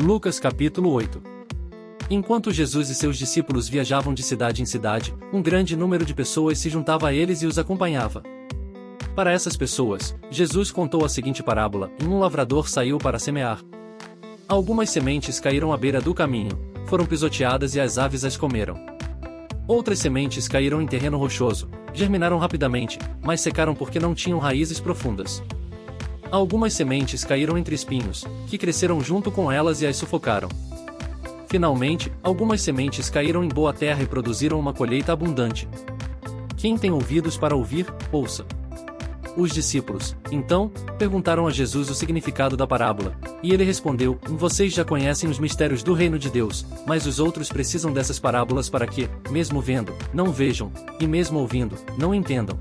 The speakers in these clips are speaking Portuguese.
Lucas capítulo 8. Enquanto Jesus e seus discípulos viajavam de cidade em cidade, um grande número de pessoas se juntava a eles e os acompanhava. Para essas pessoas, Jesus contou a seguinte parábola: um lavrador saiu para semear. Algumas sementes caíram à beira do caminho, foram pisoteadas e as aves as comeram. Outras sementes caíram em terreno rochoso, germinaram rapidamente, mas secaram porque não tinham raízes profundas. Algumas sementes caíram entre espinhos, que cresceram junto com elas e as sufocaram. Finalmente, algumas sementes caíram em boa terra e produziram uma colheita abundante. Quem tem ouvidos para ouvir, ouça. Os discípulos, então, perguntaram a Jesus o significado da parábola, e ele respondeu: vocês já conhecem os mistérios do reino de Deus, mas os outros precisam dessas parábolas para que, mesmo vendo, não vejam, e mesmo ouvindo, não entendam.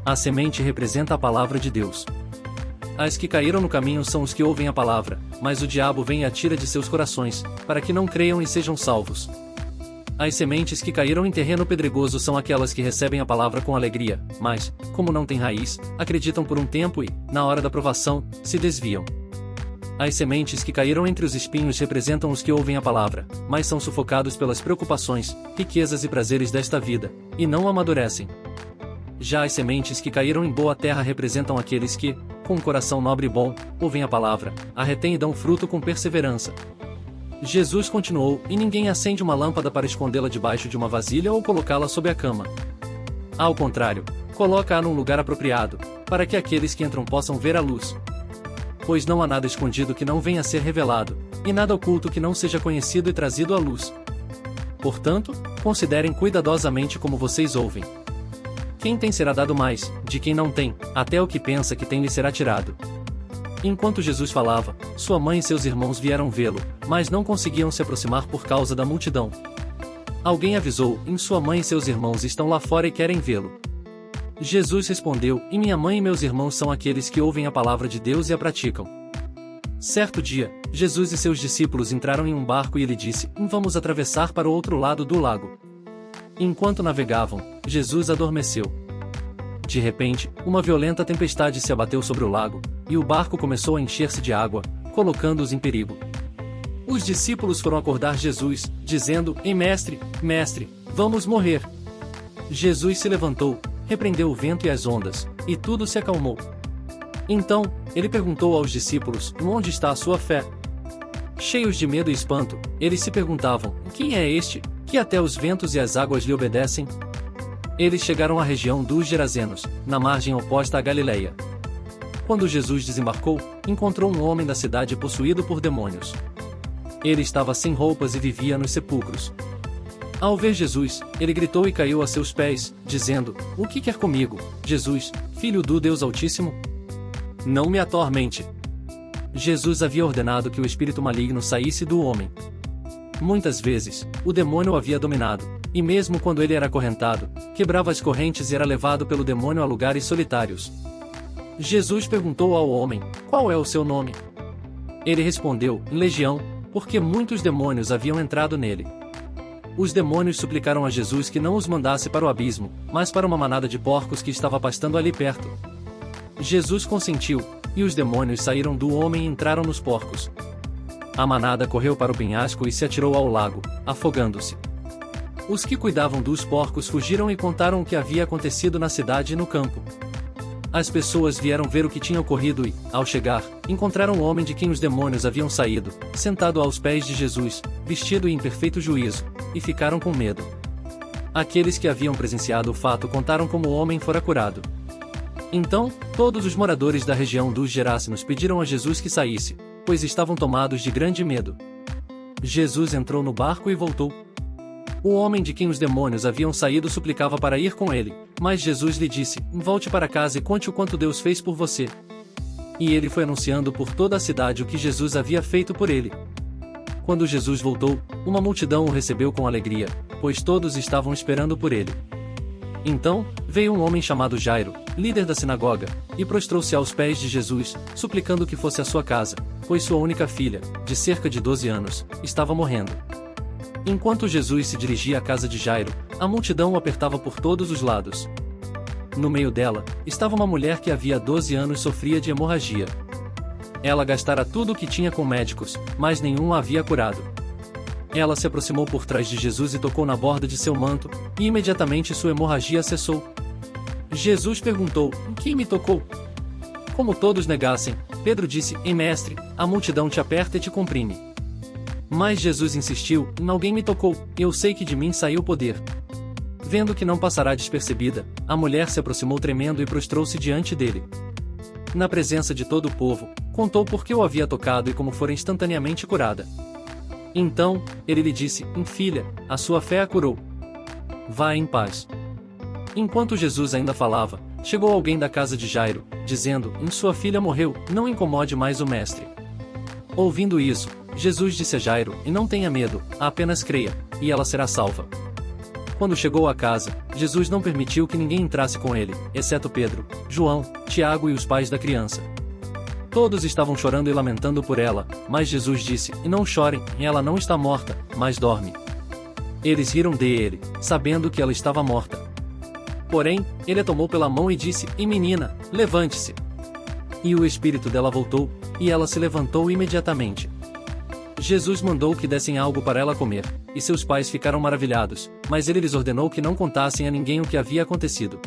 A semente representa a palavra de Deus. As que caíram no caminho são os que ouvem a palavra, mas o diabo vem e a tira de seus corações, para que não creiam e sejam salvos. As sementes que caíram em terreno pedregoso são aquelas que recebem a palavra com alegria, mas, como não têm raiz, acreditam por um tempo e, na hora da provação, se desviam. As sementes que caíram entre os espinhos representam os que ouvem a palavra, mas são sufocados pelas preocupações, riquezas e prazeres desta vida, e não amadurecem. Já as sementes que caíram em boa terra representam aqueles que, com um coração nobre e bom, ouvem a palavra, a retêm e dão fruto com perseverança. Jesus continuou: e ninguém acende uma lâmpada para escondê-la debaixo de uma vasilha ou colocá-la sob a cama. Ao contrário, coloca-a num lugar apropriado, para que aqueles que entram possam ver a luz. Pois não há nada escondido que não venha a ser revelado, e nada oculto que não seja conhecido e trazido à luz. Portanto, considerem cuidadosamente como vocês ouvem. Quem tem será dado mais, de quem não tem, até o que pensa que tem lhe será tirado. Enquanto Jesus falava, sua mãe e seus irmãos vieram vê-lo, mas não conseguiam se aproximar por causa da multidão. Alguém avisou: sua mãe e seus irmãos estão lá fora e querem vê-lo. Jesus respondeu: minha mãe e meus irmãos são aqueles que ouvem a palavra de Deus e a praticam. Certo dia, Jesus e seus discípulos entraram em um barco e ele disse: vamos atravessar para o outro lado do lago. Enquanto navegavam, Jesus adormeceu. De repente, uma violenta tempestade se abateu sobre o lago, e o barco começou a encher-se de água, colocando-os em perigo. Os discípulos foram acordar Jesus, dizendo: Mestre, mestre, vamos morrer. Jesus se levantou, repreendeu o vento e as ondas, e tudo se acalmou. Então, ele perguntou aos discípulos: onde está a sua fé? Cheios de medo e espanto, eles se perguntavam: quem é este, que até os ventos e as águas lhe obedecem? Eles chegaram à região dos Gerazenos, na margem oposta à Galileia. Quando Jesus desembarcou, encontrou um homem da cidade possuído por demônios. Ele estava sem roupas e vivia nos sepulcros. Ao ver Jesus, ele gritou e caiu a seus pés, dizendo: o que quer comigo, Jesus, Filho do Deus Altíssimo? Não me atormente. Jesus havia ordenado que o espírito maligno saísse do homem. Muitas vezes, o demônio o havia dominado, e mesmo quando ele era acorrentado, quebrava as correntes e era levado pelo demônio a lugares solitários. Jesus perguntou ao homem: qual é o seu nome? Ele respondeu: Legião, porque muitos demônios haviam entrado nele. Os demônios suplicaram a Jesus que não os mandasse para o abismo, mas para uma manada de porcos que estava pastando ali perto. Jesus consentiu, e os demônios saíram do homem e entraram nos porcos. A manada correu para o penhasco e se atirou ao lago, afogando-se. Os que cuidavam dos porcos fugiram e contaram o que havia acontecido na cidade e no campo. As pessoas vieram ver o que tinha ocorrido e, ao chegar, encontraram o homem de quem os demônios haviam saído, sentado aos pés de Jesus, vestido e em perfeito juízo, e ficaram com medo. Aqueles que haviam presenciado o fato contaram como o homem fora curado. Então, todos os moradores da região dos Gerásenos pediram a Jesus que saísse, pois estavam tomados de grande medo. Jesus entrou no barco e voltou. O homem de quem os demônios haviam saído suplicava para ir com ele, mas Jesus lhe disse: volte para casa e conte o quanto Deus fez por você. E ele foi anunciando por toda a cidade o que Jesus havia feito por ele. Quando Jesus voltou, uma multidão o recebeu com alegria, pois todos estavam esperando por ele. Então, veio um homem chamado Jairo, líder da sinagoga, e prostrou-se aos pés de Jesus, suplicando que fosse à sua casa, pois sua única filha, de cerca de 12 anos, estava morrendo. Enquanto Jesus se dirigia à casa de Jairo, a multidão o apertava por todos os lados. No meio dela, estava uma mulher que havia 12 anos sofria de hemorragia. Ela gastara tudo o que tinha com médicos, mas nenhum a havia curado. Ela se aproximou por trás de Jesus e tocou na borda de seu manto, e imediatamente sua hemorragia cessou. Jesus perguntou: quem me tocou? Como todos negassem, Pedro disse: Mestre, a multidão te aperta e te comprime. Mas Jesus insistiu: alguém me tocou, eu sei que de mim saiu poder. Vendo que não passará despercebida, a mulher se aproximou tremendo e prostrou-se diante dele. Na presença de todo o povo, contou por que o havia tocado e como fora instantaneamente curada. Então, ele lhe disse: filha, a sua fé a curou. Vá em paz. Enquanto Jesus ainda falava, chegou alguém da casa de Jairo, dizendo: sua filha morreu, não incomode mais o mestre. Ouvindo isso, Jesus disse a Jairo: não tenha medo, apenas creia, e ela será salva. Quando chegou à casa, Jesus não permitiu que ninguém entrasse com ele, exceto Pedro, João, Tiago e os pais da criança. Todos estavam chorando e lamentando por ela, mas Jesus disse: não chorem, ela não está morta, mas dorme. Eles riram dele, sabendo que ela estava morta. Porém, ele a tomou pela mão e disse: menina, levante-se. E o espírito dela voltou, e ela se levantou imediatamente. Jesus mandou que dessem algo para ela comer, e seus pais ficaram maravilhados, mas ele lhes ordenou que não contassem a ninguém o que havia acontecido.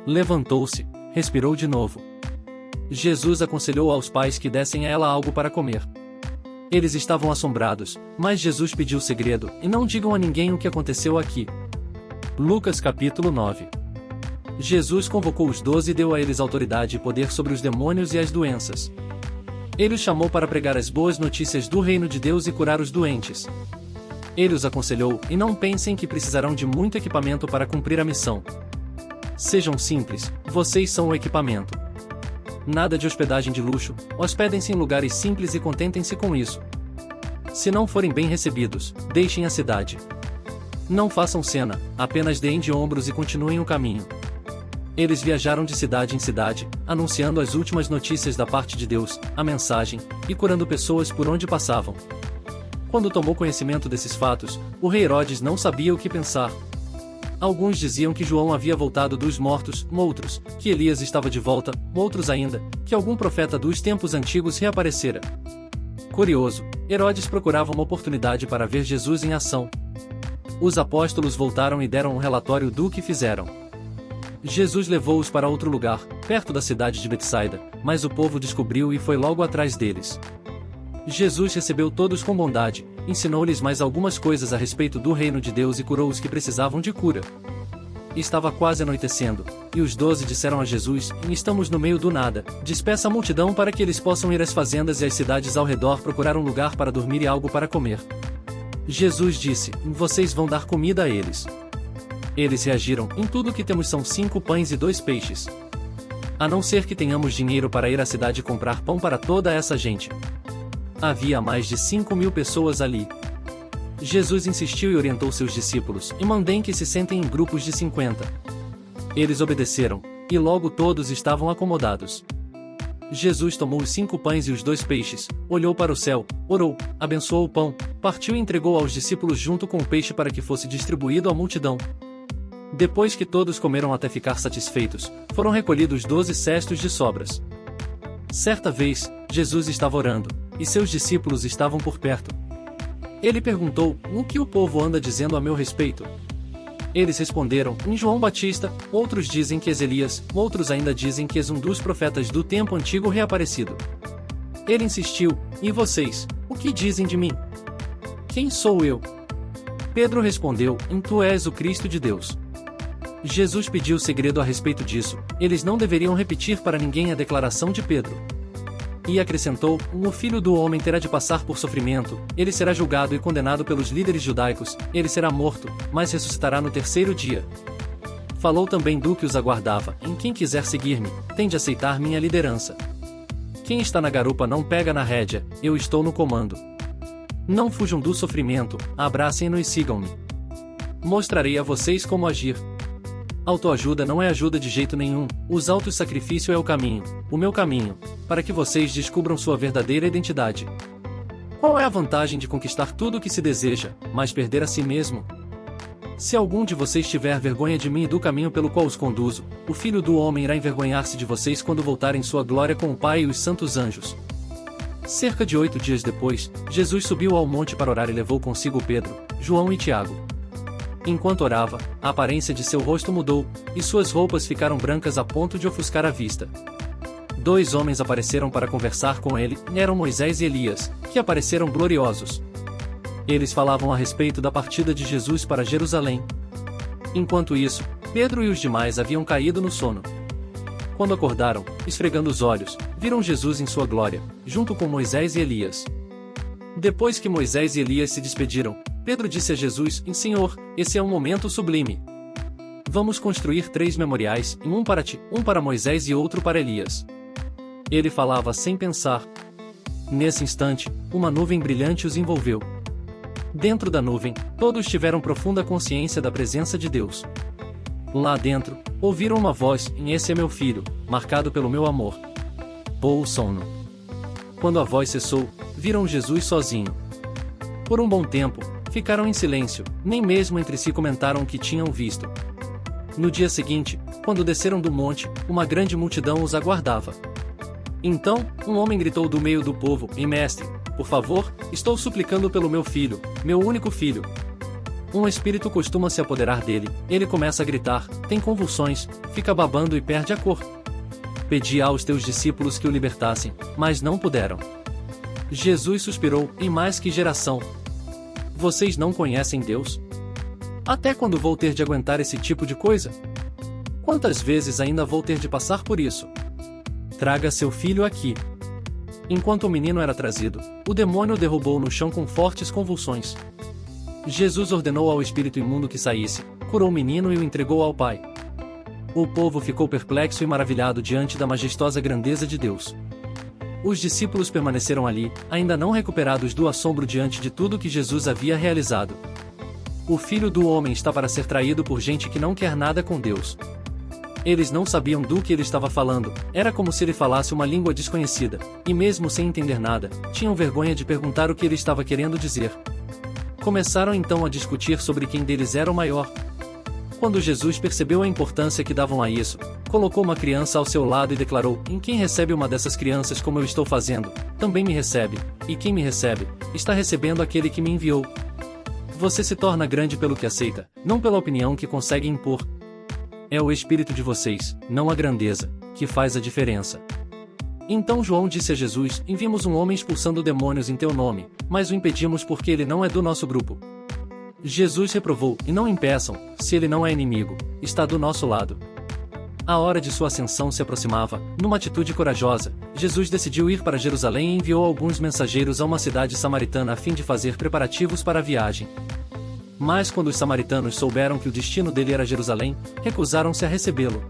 Levantou-se, respirou de novo. Jesus aconselhou aos pais que dessem a ela algo para comer. Eles estavam assombrados, mas Jesus pediu segredo: não digam a ninguém o que aconteceu aqui. Lucas capítulo 9. Jesus convocou os 12 e deu a eles autoridade e poder sobre os demônios e as doenças. Ele os chamou para pregar as boas notícias do reino de Deus e curar os doentes. Ele os aconselhou: não pensem que precisarão de muito equipamento para cumprir a missão. Sejam simples, vocês são o equipamento. Nada de hospedagem de luxo, hospedem-se em lugares simples e contentem-se com isso. Se não forem bem recebidos, deixem a cidade. Não façam cena, apenas deem de ombros e continuem o caminho. Eles viajaram de cidade em cidade, anunciando as últimas notícias da parte de Deus, a mensagem, e curando pessoas por onde passavam. Quando tomou conhecimento desses fatos, o rei Herodes não sabia o que pensar. Alguns diziam que João havia voltado dos mortos, outros, que Elias estava de volta, outros ainda, que algum profeta dos tempos antigos reaparecera. Curioso, Herodes procurava uma oportunidade para ver Jesus em ação. Os apóstolos voltaram e deram um relatório do que fizeram. Jesus levou-os para outro lugar, perto da cidade de Betsaida, mas o povo descobriu e foi logo atrás deles. Jesus recebeu todos com bondade, ensinou-lhes mais algumas coisas a respeito do reino de Deus e curou os que precisavam de cura. Estava quase anoitecendo, e os 12 disseram a Jesus: estamos no meio do nada, despeça a multidão para que eles possam ir às fazendas e às cidades ao redor procurar um lugar para dormir e algo para comer. Jesus disse: vocês vão dar comida a eles. Eles reagiram: tudo o que temos são 5 pães e 2 peixes. A não ser que tenhamos dinheiro para ir à cidade comprar pão para toda essa gente. Havia mais de 5.000 pessoas ali. Jesus insistiu e orientou seus discípulos: mandem que se sentem em grupos de 50. Eles obedeceram, e logo todos estavam acomodados. Jesus tomou os 5 pães e os 2 peixes, olhou para o céu, orou, abençoou o pão, partiu e entregou aos discípulos junto com o peixe para que fosse distribuído à multidão. Depois que todos comeram até ficar satisfeitos, foram recolhidos 12 cestos de sobras. Certa vez, Jesus estava orando, e seus discípulos estavam por perto. Ele perguntou: o que o povo anda dizendo a meu respeito? Eles responderam: João Batista, outros dizem que és Elias, outros ainda dizem que és um dos profetas do tempo antigo reaparecido. Ele insistiu: e vocês, o que dizem de mim? Quem sou eu? Pedro respondeu: tu és o Cristo de Deus. Jesus pediu segredo a respeito disso, eles não deveriam repetir para ninguém a declaração de Pedro. E acrescentou: o Filho do Homem terá de passar por sofrimento, ele será julgado e condenado pelos líderes judaicos, ele será morto, mas ressuscitará no 3º dia. Falou também do que os aguardava: em quem quiser seguir-me, tem de aceitar minha liderança. Quem está na garupa não pega na rédea, eu estou no comando. Não fujam do sofrimento, abracem-no e sigam-me. Mostrarei a vocês como agir. Autoajuda não é ajuda de jeito nenhum, os autos sacrifício é o meu caminho, para que vocês descubram sua verdadeira identidade. Qual é a vantagem de conquistar tudo o que se deseja, mas perder a si mesmo? Se algum de vocês tiver vergonha de mim e do caminho pelo qual os conduzo, o Filho do Homem irá envergonhar-se de vocês quando voltar em sua glória com o Pai e os santos anjos. Cerca de 8 dias depois, Jesus subiu ao monte para orar e levou consigo Pedro, João e Tiago. Enquanto orava, a aparência de seu rosto mudou, e suas roupas ficaram brancas a ponto de ofuscar a vista. 2 homens apareceram para conversar com ele, eram Moisés e Elias, que apareceram gloriosos. Eles falavam a respeito da partida de Jesus para Jerusalém. Enquanto isso, Pedro e os demais haviam caído no sono. Quando acordaram, esfregando os olhos, viram Jesus em sua glória, junto com Moisés e Elias. Depois que Moisés e Elias se despediram, Pedro disse a Jesus: Senhor, esse é um momento sublime. Vamos construir 3 memoriais, um para ti, um para Moisés e outro para Elias. Ele falava sem pensar. Nesse instante, uma nuvem brilhante os envolveu. Dentro da nuvem, todos tiveram profunda consciência da presença de Deus. Lá dentro, ouviram uma voz: Esse é meu filho, marcado pelo meu amor. Ouçam-no. Quando a voz cessou, viram Jesus sozinho. Por um bom tempo, ficaram em silêncio, nem mesmo entre si comentaram o que tinham visto. No dia seguinte, quando desceram do monte, uma grande multidão os aguardava. Então, um homem gritou do meio do povo: Mestre, por favor, estou suplicando pelo meu filho, meu único filho. Um espírito costuma se apoderar dele, ele começa a gritar, tem convulsões, fica babando e perde a cor. Pedi aos teus discípulos que o libertassem, mas não puderam. Jesus suspirou: Em mais que geração! Vocês não conhecem Deus? Até quando vou ter de aguentar esse tipo de coisa? Quantas vezes ainda vou ter de passar por isso? Traga seu filho aqui. Enquanto o menino era trazido, o demônio o derrubou no chão com fortes convulsões. Jesus ordenou ao espírito imundo que saísse, curou o menino e o entregou ao Pai. O povo ficou perplexo e maravilhado diante da majestosa grandeza de Deus. Os discípulos permaneceram ali, ainda não recuperados do assombro diante de tudo que Jesus havia realizado. O Filho do Homem está para ser traído por gente que não quer nada com Deus. Eles não sabiam do que ele estava falando, era como se ele falasse uma língua desconhecida, e mesmo sem entender nada, tinham vergonha de perguntar o que ele estava querendo dizer. Começaram então a discutir sobre quem deles era o maior. Quando Jesus percebeu a importância que davam a isso, colocou uma criança ao seu lado e declarou: Quem recebe uma dessas crianças como eu estou fazendo, também me recebe, e quem me recebe, está recebendo aquele que me enviou. Você se torna grande pelo que aceita, não pela opinião que consegue impor. É o espírito de vocês, não a grandeza, que faz a diferença. Então João disse a Jesus: Vimos um homem expulsando demônios em teu nome, mas o impedimos porque ele não é do nosso grupo. Jesus reprovou: E não impeçam, se ele não é inimigo, está do nosso lado. A hora de sua ascensão se aproximava. Numa atitude corajosa, Jesus decidiu ir para Jerusalém e enviou alguns mensageiros a uma cidade samaritana a fim de fazer preparativos para a viagem. Mas quando os samaritanos souberam que o destino dele era Jerusalém, recusaram-se a recebê-lo.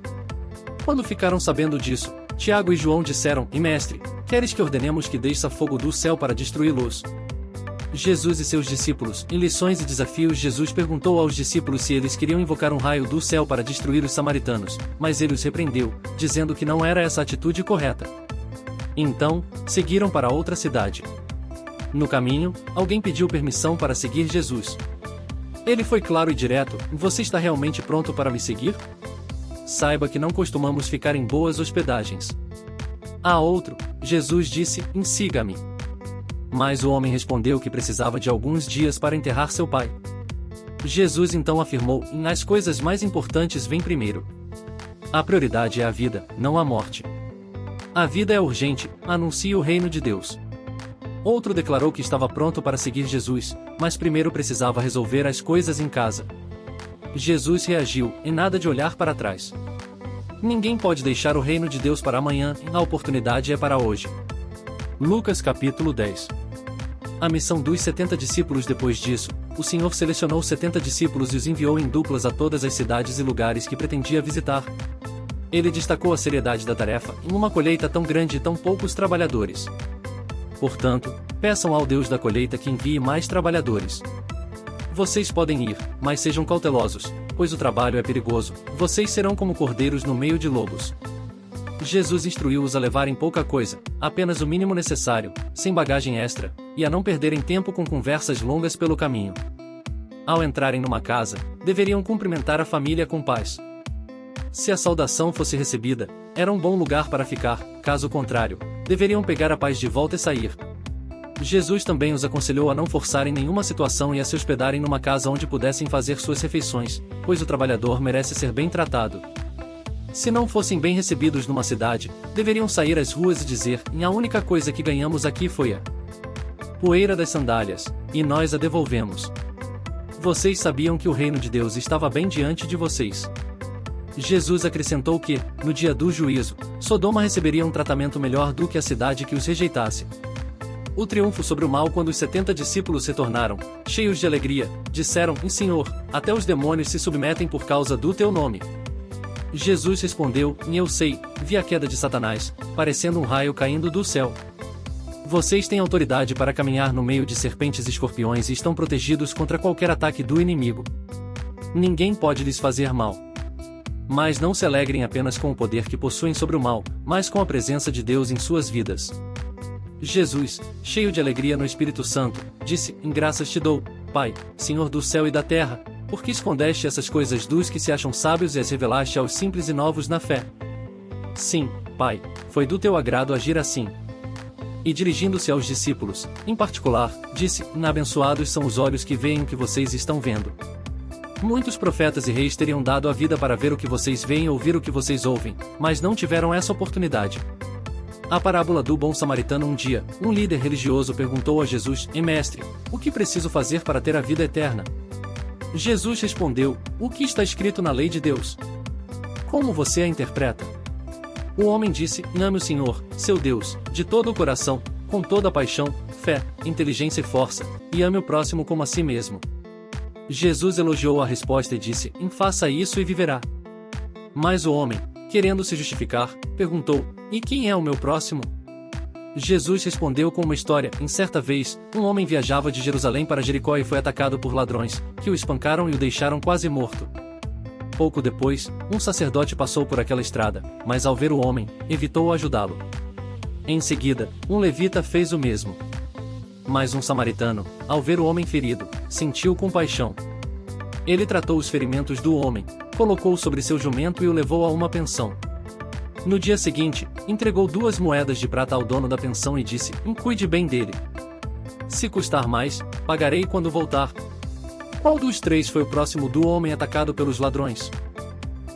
Quando ficaram sabendo disso, Tiago e João disseram: Mestre, queres que ordenemos que desça fogo do céu para destruí-los? Jesus e seus discípulos, em lições e desafios. Jesus perguntou aos discípulos se eles queriam invocar um raio do céu para destruir os samaritanos, mas ele os repreendeu, dizendo que não era essa a atitude correta. Então, seguiram para outra cidade. No caminho, alguém pediu permissão para seguir Jesus. Ele foi claro e direto: Você está realmente pronto para me seguir? Saiba que não costumamos ficar em boas hospedagens. A outro, Jesus disse: Siga-me. Mas o homem respondeu que precisava de alguns dias para enterrar seu pai. Jesus então afirmou: As coisas mais importantes vêm primeiro. A prioridade é a vida, não a morte. A vida é urgente, anuncie o reino de Deus. Outro declarou que estava pronto para seguir Jesus, mas primeiro precisava resolver as coisas em casa. Jesus reagiu: nada de olhar para trás. Ninguém pode deixar o reino de Deus para amanhã, a oportunidade é para hoje. Lucas capítulo 10. A missão dos 70 discípulos. Depois disso, o Senhor selecionou 70 discípulos e os enviou em duplas a todas as cidades e lugares que pretendia visitar. Ele destacou a seriedade da tarefa em uma colheita tão grande e tão poucos trabalhadores. Portanto, peçam ao Deus da colheita que envie mais trabalhadores. Vocês podem ir, mas sejam cautelosos, pois o trabalho é perigoso. Vocês serão como cordeiros no meio de lobos. Jesus instruiu-os a levarem pouca coisa, apenas o mínimo necessário, sem bagagem extra, e a não perderem tempo com conversas longas pelo caminho. Ao entrarem numa casa, deveriam cumprimentar a família com paz. Se a saudação fosse recebida, era um bom lugar para ficar; caso contrário, deveriam pegar a paz de volta e sair. Jesus também os aconselhou a não forçarem nenhuma situação e a se hospedarem numa casa onde pudessem fazer suas refeições, pois o trabalhador merece ser bem tratado. Se não fossem bem recebidos numa cidade, deveriam sair às ruas e dizer: a única coisa que ganhamos aqui foi a poeira das sandálias, e nós a devolvemos. Vocês sabiam que o reino de Deus estava bem diante de vocês. Jesus acrescentou que, no dia do juízo, Sodoma receberia um tratamento melhor do que a cidade que os rejeitasse. O triunfo sobre o mal. Quando os 70 discípulos retornaram, cheios de alegria, disseram: Senhor, até os demônios se submetem por causa do teu nome. Jesus respondeu: eu sei, vi a queda de Satanás, parecendo um raio caindo do céu. Vocês têm autoridade para caminhar no meio de serpentes e escorpiões e estão protegidos contra qualquer ataque do inimigo. Ninguém pode lhes fazer mal. Mas não se alegrem apenas com o poder que possuem sobre o mal, mas com a presença de Deus em suas vidas. Jesus, cheio de alegria no Espírito Santo, disse: graças te dou, Pai, Senhor do céu e da terra, porque escondeste essas coisas dos que se acham sábios e as revelaste aos simples e novos na fé. Sim, Pai, foi do teu agrado agir assim. E dirigindo-se aos discípulos, em particular, disse: abençoados são os olhos que veem o que vocês estão vendo. Muitos profetas e reis teriam dado a vida para ver o que vocês veem e ouvir o que vocês ouvem, mas não tiveram essa oportunidade. A parábola do bom samaritano. Um dia, um líder religioso perguntou a Jesus: Mestre, o que preciso fazer para ter a vida eterna? Jesus respondeu: o que está escrito na lei de Deus? Como você a interpreta? O homem disse: ame o Senhor, seu Deus, de todo o coração, com toda a paixão, fé, inteligência e força, e ame o próximo como a si mesmo. Jesus elogiou a resposta e disse: faça isso e viverá. Mas o homem, querendo se justificar, perguntou: e quem é o meu próximo? Jesus respondeu com uma história. Certa vez, um homem viajava de Jerusalém para Jericó e foi atacado por ladrões, que o espancaram e o deixaram quase morto. Pouco depois, um sacerdote passou por aquela estrada, mas ao ver o homem, evitou ajudá-lo. Em seguida, um levita fez o mesmo. Mas um samaritano, ao ver o homem ferido, sentiu compaixão. Ele tratou os ferimentos do homem, colocou-o sobre seu jumento e o levou a uma pensão. No dia seguinte, entregou 2 moedas de prata ao dono da pensão e disse: cuide bem dele. Se custar mais, pagarei quando voltar. Qual dos 3 foi o próximo do homem atacado pelos ladrões?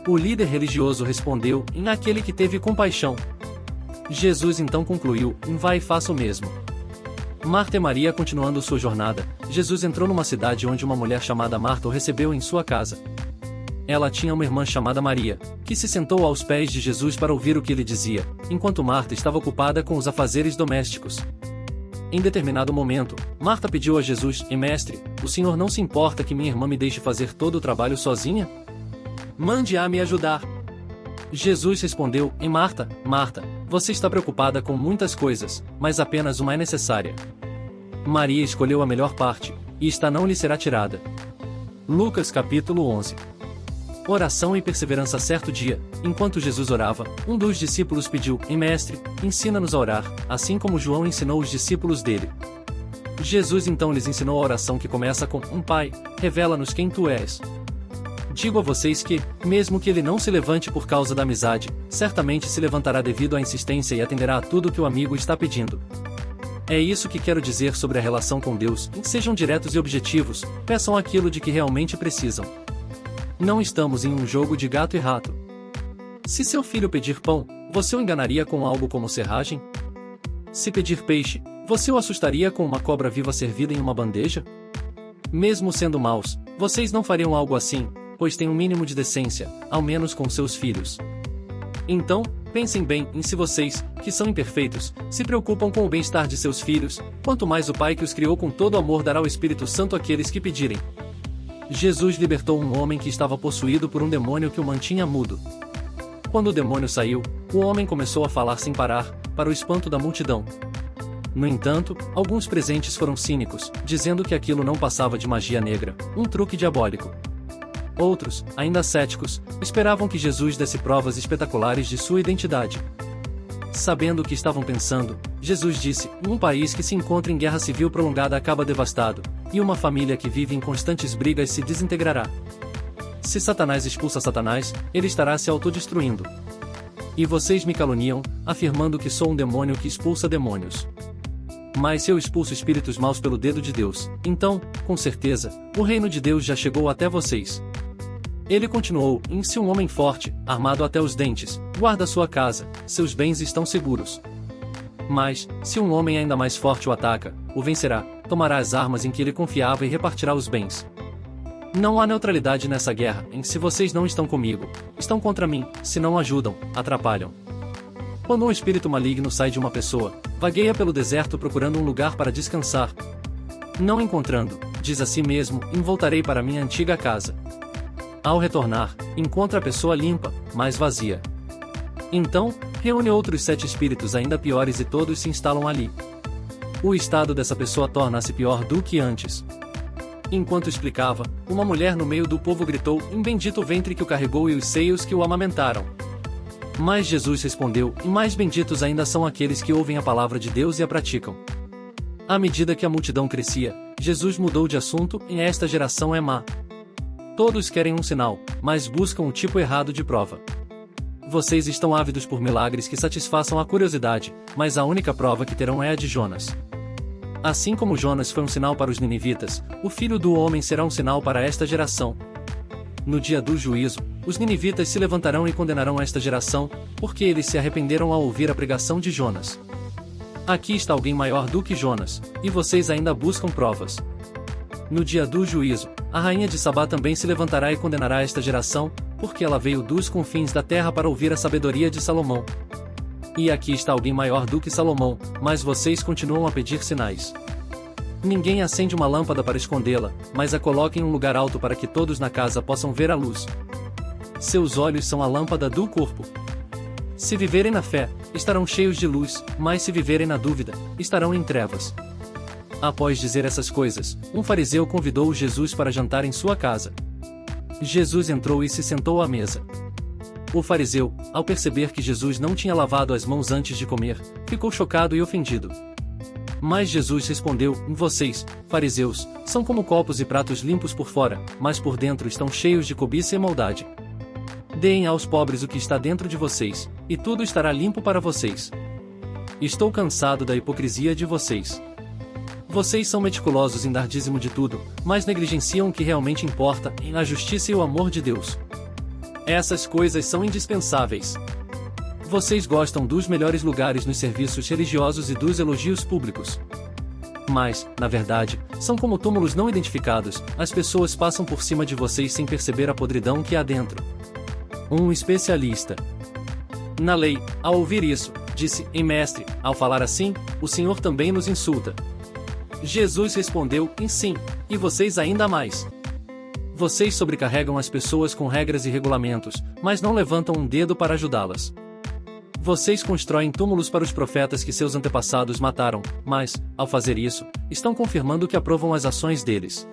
O líder religioso respondeu: aquele que teve compaixão. Jesus então concluiu: vai e faça o mesmo. Marta e Maria. Continuando sua jornada, Jesus entrou numa cidade onde uma mulher chamada Marta o recebeu em sua casa. Ela tinha uma irmã chamada Maria, que se sentou aos pés de Jesus para ouvir o que ele dizia, enquanto Marta estava ocupada com os afazeres domésticos. Em determinado momento, Marta pediu a Jesus: Mestre, o Senhor não se importa que minha irmã me deixe fazer todo o trabalho sozinha? Mande-a me ajudar. Jesus respondeu: Marta, Marta, você está preocupada com muitas coisas, mas apenas uma é necessária. Maria escolheu a melhor parte, e esta não lhe será tirada. Lucas capítulo 11. Oração e perseverança. Certo dia, enquanto Jesus orava, um dos discípulos pediu: Mestre, ensina-nos a orar, assim como João ensinou os discípulos dele. Jesus então lhes ensinou a oração que começa com: Pai, revela-nos quem tu és. Digo a vocês que, mesmo que ele não se levante por causa da amizade, certamente se levantará devido à insistência e atenderá a tudo que o amigo está pedindo. É isso que quero dizer sobre a relação com Deus: sejam diretos e objetivos, peçam aquilo de que realmente precisam. Não estamos em um jogo de gato e rato. Se seu filho pedir pão, você o enganaria com algo como serragem? Se pedir peixe, você o assustaria com uma cobra viva servida em uma bandeja? Mesmo sendo maus, vocês não fariam algo assim, pois têm um mínimo de decência, ao menos com seus filhos. Então, pensem bem em se vocês, que são imperfeitos, se preocupam com o bem-estar de seus filhos, quanto mais o Pai que os criou com todo amor dará o Espírito Santo àqueles que pedirem. Jesus libertou um homem que estava possuído por um demônio que o mantinha mudo. Quando o demônio saiu, o homem começou a falar sem parar, para o espanto da multidão. No entanto, alguns presentes foram cínicos, dizendo que aquilo não passava de magia negra, um truque diabólico. Outros, ainda céticos, esperavam que Jesus desse provas espetaculares de sua identidade. Sabendo o que estavam pensando, Jesus disse: um país que se encontra em guerra civil prolongada acaba devastado, e uma família que vive em constantes brigas se desintegrará. Se Satanás expulsa Satanás, ele estará se autodestruindo. E vocês me caluniam, afirmando que sou um demônio que expulsa demônios. Mas se eu expulso espíritos maus pelo dedo de Deus, então, com certeza, o reino de Deus já chegou até vocês. Ele continuou: se um homem forte, armado até os dentes, guarda sua casa, seus bens estão seguros. Mas, se um homem ainda mais forte o ataca, o vencerá, tomará as armas em que ele confiava e repartirá os bens. Não há neutralidade nessa guerra. Se vocês não estão comigo, estão contra mim. Se não ajudam, atrapalham. Quando um espírito maligno sai de uma pessoa, vagueia pelo deserto procurando um lugar para descansar. Não encontrando, diz a si mesmo: voltarei para minha antiga casa. Ao retornar, encontra a pessoa limpa, mas vazia. Então, reúne outros 7 espíritos ainda piores e todos se instalam ali. O estado dessa pessoa torna-se pior do que antes. Enquanto explicava, uma mulher no meio do povo gritou: bendito o ventre que o carregou e os seios que o amamentaram. Mas Jesus respondeu: mais benditos ainda são aqueles que ouvem a palavra de Deus e a praticam. À medida que a multidão crescia, Jesus mudou de assunto: esta geração é má. Todos querem um sinal, mas buscam o tipo errado de prova. Vocês estão ávidos por milagres que satisfaçam a curiosidade, mas a única prova que terão é a de Jonas. Assim como Jonas foi um sinal para os ninivitas, o Filho do Homem será um sinal para esta geração. No dia do juízo, os ninivitas se levantarão e condenarão esta geração, porque eles se arrependeram ao ouvir a pregação de Jonas. Aqui está alguém maior do que Jonas, e vocês ainda buscam provas. No dia do juízo, a rainha de Sabá também se levantará e condenará esta geração, porque ela veio dos confins da terra para ouvir a sabedoria de Salomão. E aqui está alguém maior do que Salomão, mas vocês continuam a pedir sinais. Ninguém acende uma lâmpada para escondê-la, mas a coloca em um lugar alto para que todos na casa possam ver a luz. Seus olhos são a lâmpada do corpo. Se viverem na fé, estarão cheios de luz, mas se viverem na dúvida, estarão em trevas. Após dizer essas coisas, um fariseu convidou Jesus para jantar em sua casa. Jesus entrou e se sentou à mesa. O fariseu, ao perceber que Jesus não tinha lavado as mãos antes de comer, ficou chocado e ofendido. Mas Jesus respondeu: vocês, fariseus, são como copos e pratos limpos por fora, mas por dentro estão cheios de cobiça e maldade. Deem aos pobres o que está dentro de vocês, e tudo estará limpo para vocês. Estou cansado da hipocrisia de vocês. Vocês são meticulosos em dar dízimo de tudo, mas negligenciam o que realmente importa, a justiça e o amor de Deus. Essas coisas são indispensáveis. Vocês gostam dos melhores lugares nos serviços religiosos e dos elogios públicos. Mas, na verdade, são como túmulos não identificados, as pessoas passam por cima de vocês sem perceber a podridão que há dentro. Um especialista na lei, ao ouvir isso, disse: mestre, ao falar assim, o Senhor também nos insulta. Jesus respondeu: sim, e vocês ainda mais. Vocês sobrecarregam as pessoas com regras e regulamentos, mas não levantam um dedo para ajudá-las. Vocês constroem túmulos para os profetas que seus antepassados mataram, mas, ao fazer isso, estão confirmando que aprovam as ações deles.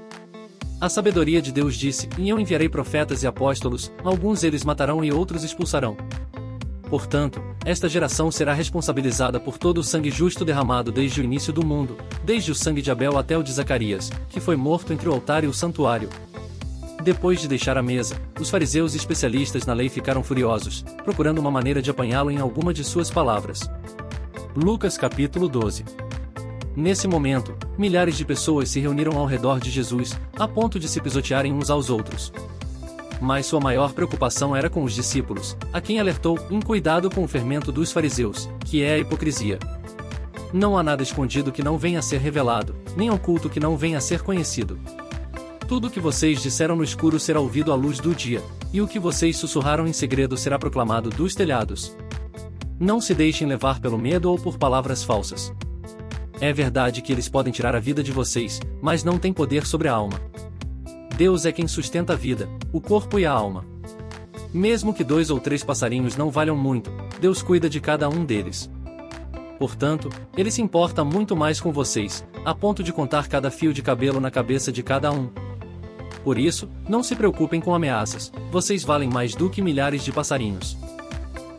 A sabedoria de Deus disse: eu enviarei profetas e apóstolos, alguns eles matarão e outros expulsarão. Portanto, esta geração será responsabilizada por todo o sangue justo derramado desde o início do mundo, desde o sangue de Abel até o de Zacarias, que foi morto entre o altar e o santuário. Depois de deixar a mesa, os fariseus e especialistas na lei ficaram furiosos, procurando uma maneira de apanhá-lo em alguma de suas palavras. Lucas capítulo 12. Nesse momento, milhares de pessoas se reuniram ao redor de Jesus, a ponto de se pisotearem uns aos outros. Mas sua maior preocupação era com os discípulos, a quem alertou: cuidado com o fermento dos fariseus, que é a hipocrisia. Não há nada escondido que não venha a ser revelado, nem oculto que não venha a ser conhecido. Tudo o que vocês disseram no escuro será ouvido à luz do dia, e o que vocês sussurraram em segredo será proclamado dos telhados. Não se deixem levar pelo medo ou por palavras falsas. É verdade que eles podem tirar a vida de vocês, mas não têm poder sobre a alma. Deus é quem sustenta a vida, o corpo e a alma. Mesmo que 2 ou 3 passarinhos não valham muito, Deus cuida de cada um deles. Portanto, Ele se importa muito mais com vocês, a ponto de contar cada fio de cabelo na cabeça de cada um. Por isso, não se preocupem com ameaças, vocês valem mais do que milhares de passarinhos.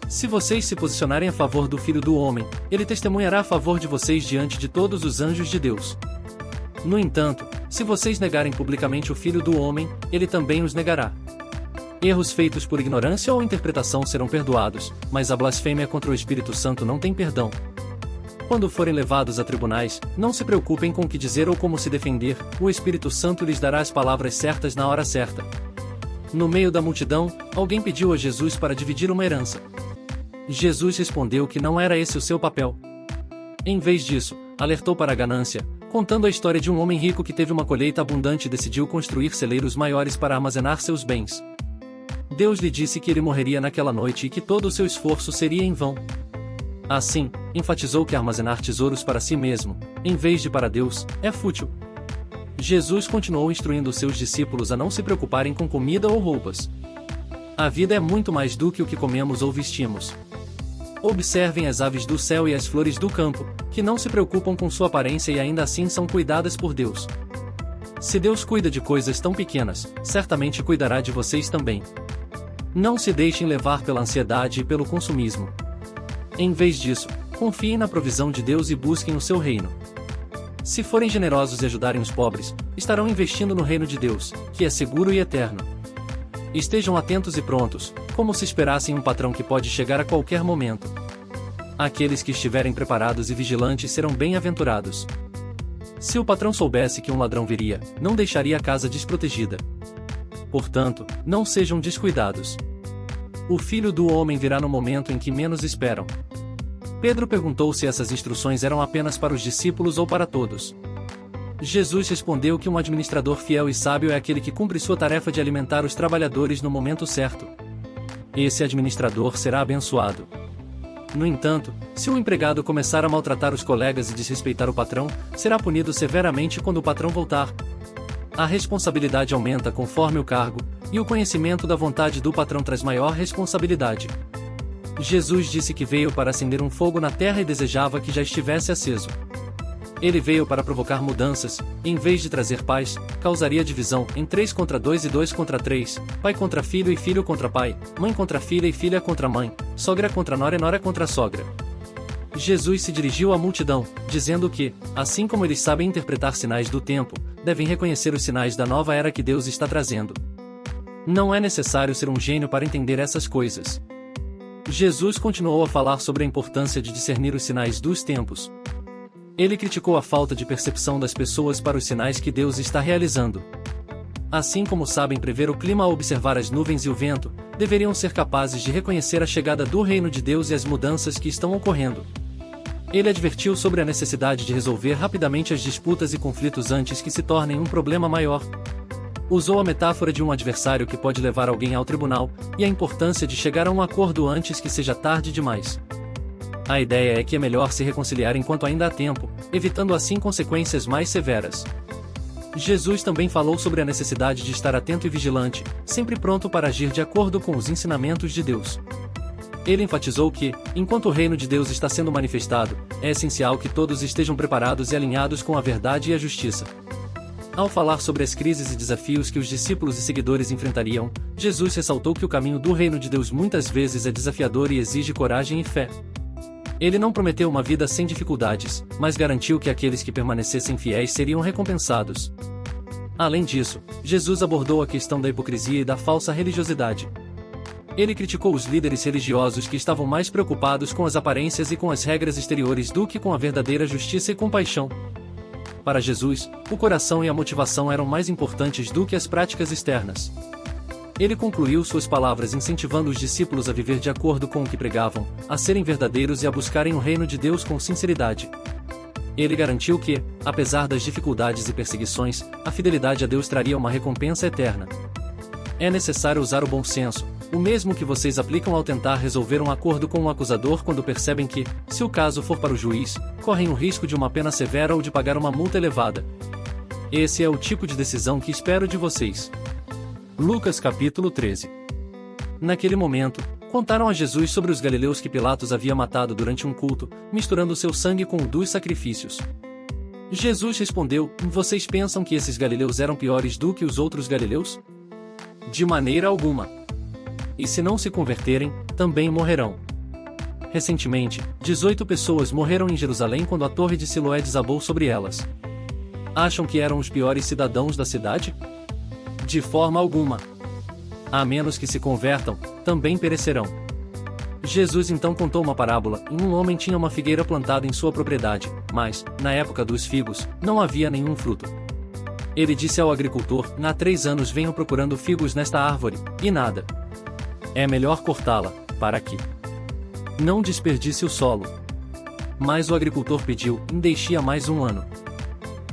Se vocês se posicionarem a favor do Filho do Homem, Ele testemunhará a favor de vocês diante de todos os anjos de Deus. No entanto, se vocês negarem publicamente o Filho do Homem, Ele também os negará. Erros feitos por ignorância ou interpretação serão perdoados, mas a blasfêmia contra o Espírito Santo não tem perdão. Quando forem levados a tribunais, não se preocupem com o que dizer ou como se defender, o Espírito Santo lhes dará as palavras certas na hora certa. No meio da multidão, alguém pediu a Jesus para dividir uma herança. Jesus respondeu que não era esse o seu papel. Em vez disso, alertou para a ganância, contando a história de um homem rico que teve uma colheita abundante e decidiu construir celeiros maiores para armazenar seus bens. Deus lhe disse que ele morreria naquela noite e que todo o seu esforço seria em vão. Assim, enfatizou que armazenar tesouros para si mesmo, em vez de para Deus, é fútil. Jesus continuou instruindo seus discípulos a não se preocuparem com comida ou roupas. A vida é muito mais do que o que comemos ou vestimos. Observem as aves do céu e as flores do campo, que não se preocupam com sua aparência e ainda assim são cuidadas por Deus. Se Deus cuida de coisas tão pequenas, certamente cuidará de vocês também. Não se deixem levar pela ansiedade e pelo consumismo. Em vez disso, confiem na provisão de Deus e busquem o seu reino. Se forem generosos e ajudarem os pobres, estarão investindo no reino de Deus, que é seguro e eterno. Estejam atentos e prontos, como se esperassem um patrão que pode chegar a qualquer momento. Aqueles que estiverem preparados e vigilantes serão bem-aventurados. Se o patrão soubesse que um ladrão viria, não deixaria a casa desprotegida. Portanto, não sejam descuidados. O Filho do Homem virá no momento em que menos esperam. Pedro perguntou se essas instruções eram apenas para os discípulos ou para todos. Jesus respondeu que um administrador fiel e sábio é aquele que cumpre sua tarefa de alimentar os trabalhadores no momento certo. Esse administrador será abençoado. No entanto, se um empregado começar a maltratar os colegas e desrespeitar o patrão, será punido severamente quando o patrão voltar. A responsabilidade aumenta conforme o cargo, e o conhecimento da vontade do patrão traz maior responsabilidade. Jesus disse que veio para acender um fogo na terra e desejava que já estivesse aceso. Ele veio para provocar mudanças, e em vez de trazer paz, causaria divisão em 3 contra 2 e 2 contra 3, pai contra filho e filho contra pai, mãe contra filha e filha contra mãe, sogra contra nora e nora contra sogra. Jesus se dirigiu à multidão, dizendo que, assim como eles sabem interpretar sinais do tempo, devem reconhecer os sinais da nova era que Deus está trazendo. Não é necessário ser um gênio para entender essas coisas. Jesus continuou a falar sobre a importância de discernir os sinais dos tempos. Ele criticou a falta de percepção das pessoas para os sinais que Deus está realizando. Assim como sabem prever o clima ao observar as nuvens e o vento, deveriam ser capazes de reconhecer a chegada do reino de Deus e as mudanças que estão ocorrendo. Ele advertiu sobre a necessidade de resolver rapidamente as disputas e conflitos antes que se tornem um problema maior. Usou a metáfora de um adversário que pode levar alguém ao tribunal, e a importância de chegar a um acordo antes que seja tarde demais. A ideia é que é melhor se reconciliar enquanto ainda há tempo, evitando assim consequências mais severas. Jesus também falou sobre a necessidade de estar atento e vigilante, sempre pronto para agir de acordo com os ensinamentos de Deus. Ele enfatizou que, enquanto o reino de Deus está sendo manifestado, é essencial que todos estejam preparados e alinhados com a verdade e a justiça. Ao falar sobre as crises e desafios que os discípulos e seguidores enfrentariam, Jesus ressaltou que o caminho do reino de Deus muitas vezes é desafiador e exige coragem e fé. Ele não prometeu uma vida sem dificuldades, mas garantiu que aqueles que permanecessem fiéis seriam recompensados. Além disso, Jesus abordou a questão da hipocrisia e da falsa religiosidade. Ele criticou os líderes religiosos que estavam mais preocupados com as aparências e com as regras exteriores do que com a verdadeira justiça e compaixão. Para Jesus, o coração e a motivação eram mais importantes do que as práticas externas. Ele concluiu suas palavras incentivando os discípulos a viver de acordo com o que pregavam, a serem verdadeiros e a buscarem o reino de Deus com sinceridade. Ele garantiu que, apesar das dificuldades e perseguições, a fidelidade a Deus traria uma recompensa eterna. É necessário usar o bom senso, o mesmo que vocês aplicam ao tentar resolver um acordo com um acusador quando percebem que, se o caso for para o juiz, correm o risco de uma pena severa ou de pagar uma multa elevada. Esse é o tipo de decisão que espero de vocês. Lucas capítulo 13. Naquele momento, contaram a Jesus sobre os galileus que Pilatos havia matado durante um culto, misturando seu sangue com o dos sacrifícios. Jesus respondeu: Vocês pensam que esses galileus eram piores do que os outros galileus? De maneira alguma. E se não se converterem, também morrerão. Recentemente, 18 pessoas morreram em Jerusalém quando a torre de Siloé desabou sobre elas. Acham que eram os piores cidadãos da cidade? De forma alguma. a menos que se convertam, também perecerão. Jesus então contou uma parábola. Um homem tinha uma figueira plantada em sua propriedade, mas, na época dos figos, não havia nenhum fruto. Ele disse ao agricultor: há 3 anos venho procurando figos nesta árvore, e nada. É melhor cortá-la, para que não desperdice o solo. Mas o agricultor pediu: deixe-a mais 1 ano.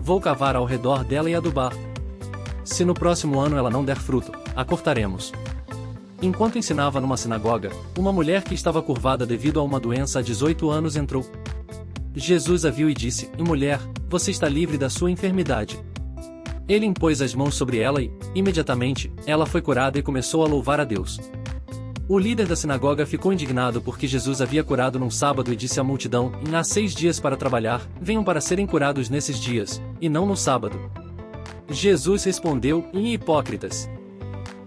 Vou cavar ao redor dela e adubar. Se no próximo ano ela não der fruto, a cortaremos. Enquanto ensinava numa sinagoga, uma mulher que estava curvada devido a uma doença há 18 anos entrou. Jesus a viu e disse: mulher, você está livre da sua enfermidade. Ele impôs as mãos sobre ela e, imediatamente, ela foi curada e começou a louvar a Deus. O líder da sinagoga ficou indignado porque Jesus havia curado num sábado e disse à multidão: há 6 dias para trabalhar, venham para serem curados nesses dias, e não no sábado. Jesus respondeu: hipócritas!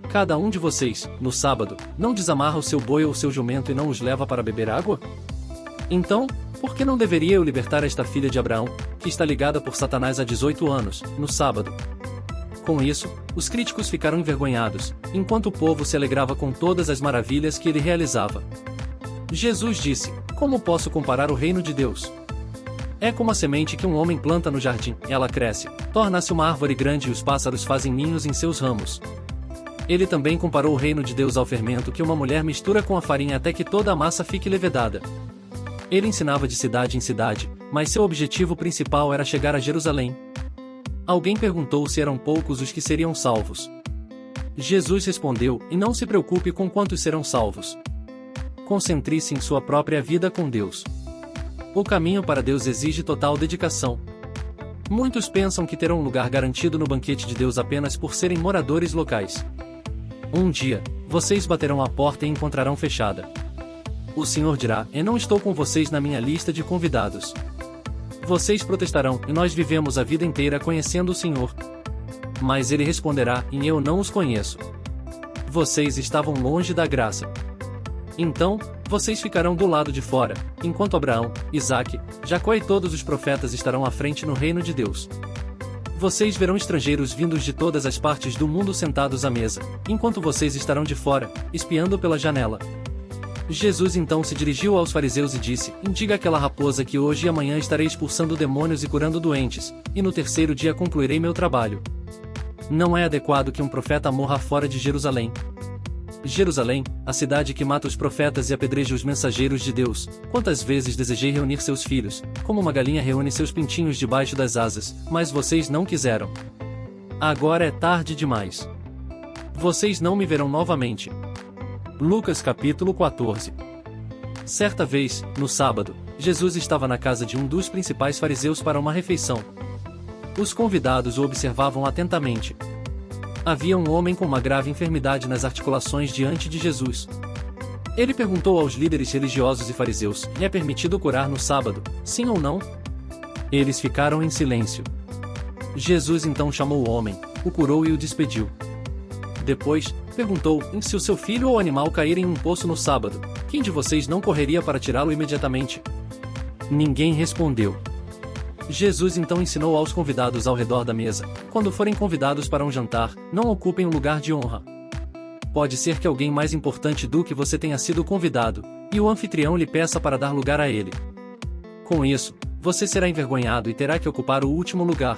Cada um de vocês, no sábado, não desamarra o seu boi ou o seu jumento e não os leva para beber água? Então, por que não deveria eu libertar esta filha de Abraão, que está ligada por Satanás há 18 anos, no sábado? Com isso, os críticos ficaram envergonhados, enquanto o povo se alegrava com todas as maravilhas que ele realizava. Jesus disse: como posso comparar o reino de Deus? É como a semente que um homem planta no jardim. Ela cresce, torna-se uma árvore grande e os pássaros fazem ninhos em seus ramos. Ele também comparou o reino de Deus ao fermento que uma mulher mistura com a farinha até que toda a massa fique levedada. Ele ensinava de cidade em cidade, mas seu objetivo principal era chegar a Jerusalém. Alguém perguntou se eram poucos os que seriam salvos. Jesus respondeu: não se preocupe com quantos serão salvos. Concentre-se em sua própria vida com Deus. O caminho para Deus exige total dedicação. Muitos pensam que terão um lugar garantido no banquete de Deus apenas por serem moradores locais. Um dia, vocês baterão à porta e encontrarão fechada. O Senhor dirá: eu não estou com vocês na minha lista de convidados. Vocês protestarão: e nós vivemos a vida inteira conhecendo o Senhor. Mas ele responderá: e eu não os conheço. Vocês estavam longe da graça. Então, vocês ficarão do lado de fora, enquanto Abraão, Isaque, Jacó e todos os profetas estarão à frente no reino de Deus. Vocês verão estrangeiros vindos de todas as partes do mundo sentados à mesa, enquanto vocês estarão de fora, espiando pela janela. Jesus então se dirigiu aos fariseus e disse: diga àquela raposa que hoje e amanhã estarei expulsando demônios e curando doentes, e no 3º dia concluirei meu trabalho. Não é adequado que um profeta morra fora de Jerusalém. Jerusalém, a cidade que mata os profetas e apedreja os mensageiros de Deus, quantas vezes desejei reunir seus filhos, como uma galinha reúne seus pintinhos debaixo das asas, mas vocês não quiseram. Agora é tarde demais. Vocês não me verão novamente. Lucas capítulo 14. Certa vez, no sábado, Jesus estava na casa de um dos principais fariseus para uma refeição. Os convidados o observavam atentamente. Havia um homem com uma grave enfermidade nas articulações diante de Jesus. Ele perguntou aos líderes religiosos e fariseus: é permitido curar no sábado, sim ou não? Eles ficaram em silêncio. Jesus então chamou o homem, o curou e o despediu. Depois, perguntou: se o seu filho ou animal cair em um poço no sábado, quem de vocês não correria para tirá-lo imediatamente? Ninguém respondeu. Jesus então ensinou aos convidados ao redor da mesa: quando forem convidados para um jantar, não ocupem um lugar de honra. Pode ser que alguém mais importante do que você tenha sido convidado, e o anfitrião lhe peça para dar lugar a ele. Com isso, você será envergonhado e terá que ocupar o último lugar.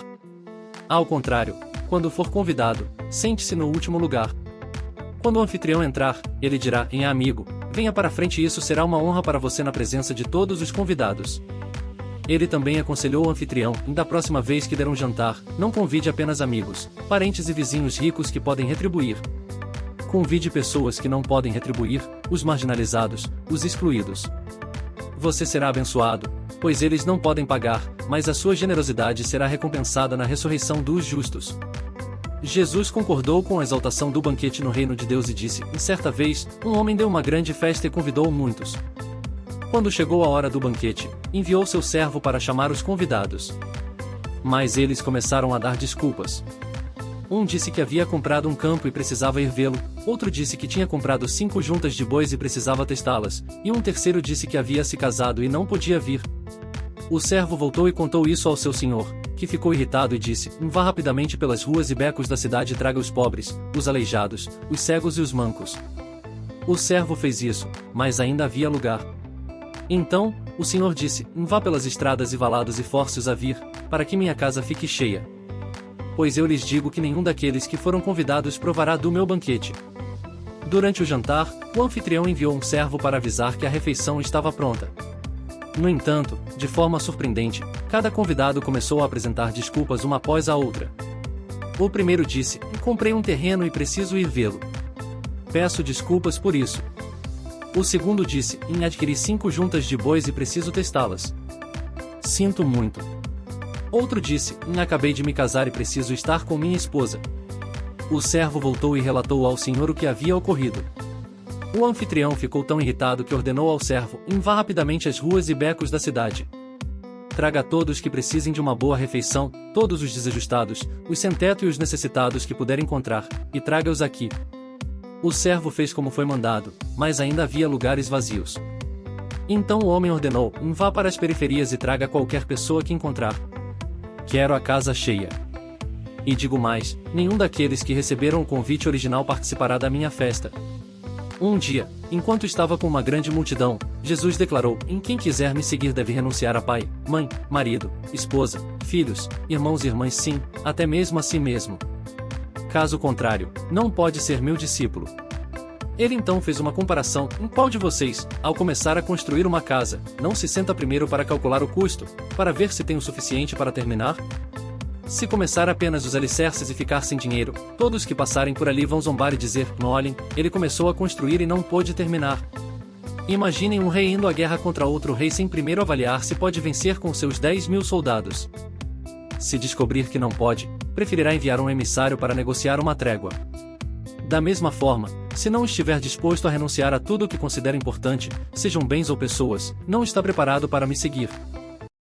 Ao contrário, quando for convidado, sente-se no último lugar. Quando o anfitrião entrar, ele dirá: amigo, venha para frente e isso será uma honra para você na presença de todos os convidados. Ele também aconselhou o anfitrião: da próxima vez que der um jantar, não convide apenas amigos, parentes e vizinhos ricos que podem retribuir. Convide pessoas que não podem retribuir, os marginalizados, os excluídos. Você será abençoado, pois eles não podem pagar, mas a sua generosidade será recompensada na ressurreição dos justos. Jesus concordou com a exaltação do banquete no reino de Deus e disse: certa vez, um homem deu uma grande festa e convidou muitos. Quando chegou a hora do banquete, enviou seu servo para chamar os convidados. Mas eles começaram a dar desculpas. Um disse que havia comprado um campo e precisava ir vê-lo, outro disse que tinha comprado 5 juntas de bois e precisava testá-las, e um terceiro disse que havia se casado e não podia vir. O servo voltou e contou isso ao seu senhor, que ficou irritado e disse: vá rapidamente pelas ruas e becos da cidade e traga os pobres, os aleijados, os cegos e os mancos. O servo fez isso, mas ainda havia lugar. Então, o Senhor disse: vá pelas estradas e valados e force-os a vir, para que minha casa fique cheia. Pois eu lhes digo que nenhum daqueles que foram convidados provará do meu banquete. Durante o jantar, o anfitrião enviou um servo para avisar que a refeição estava pronta. No entanto, de forma surpreendente, cada convidado começou a apresentar desculpas uma após a outra. O primeiro disse: comprei um terreno e preciso ir vê-lo. Peço desculpas por isso. O segundo disse: adquiri 5 juntas de bois e preciso testá-las. Sinto muito. Outro disse: acabei de me casar e preciso estar com minha esposa. O servo voltou e relatou ao senhor o que havia ocorrido. O anfitrião ficou tão irritado que ordenou ao servo: vá rapidamente às ruas e becos da cidade. Traga todos que precisem de uma boa refeição, todos os desajustados, os sem-teto e os necessitados que puder encontrar, e traga-os aqui. O servo fez como foi mandado, mas ainda havia lugares vazios. Então o homem ordenou: vá para as periferias e traga qualquer pessoa que encontrar. Quero a casa cheia. E digo mais: nenhum daqueles que receberam o convite original participará da minha festa. Um dia, enquanto estava com uma grande multidão, Jesus declarou: quem quiser me seguir deve renunciar a pai, mãe, marido, esposa, filhos, irmãos e irmãs, sim, até mesmo a si mesmo. Caso contrário, não pode ser meu discípulo. Ele então fez uma comparação: qual de vocês, ao começar a construir uma casa, não se senta primeiro para calcular o custo, para ver se tem o suficiente para terminar? Se começar apenas os alicerces e ficar sem dinheiro, todos que passarem por ali vão zombar e dizer: olhem, ele começou a construir e não pôde terminar. Imaginem um rei indo à guerra contra outro rei sem primeiro avaliar se pode vencer com seus 10.000 soldados. Se descobrir que não pode, preferirá enviar um emissário para negociar uma trégua. Da mesma forma, se não estiver disposto a renunciar a tudo o que considera importante, sejam bens ou pessoas, não está preparado para me seguir.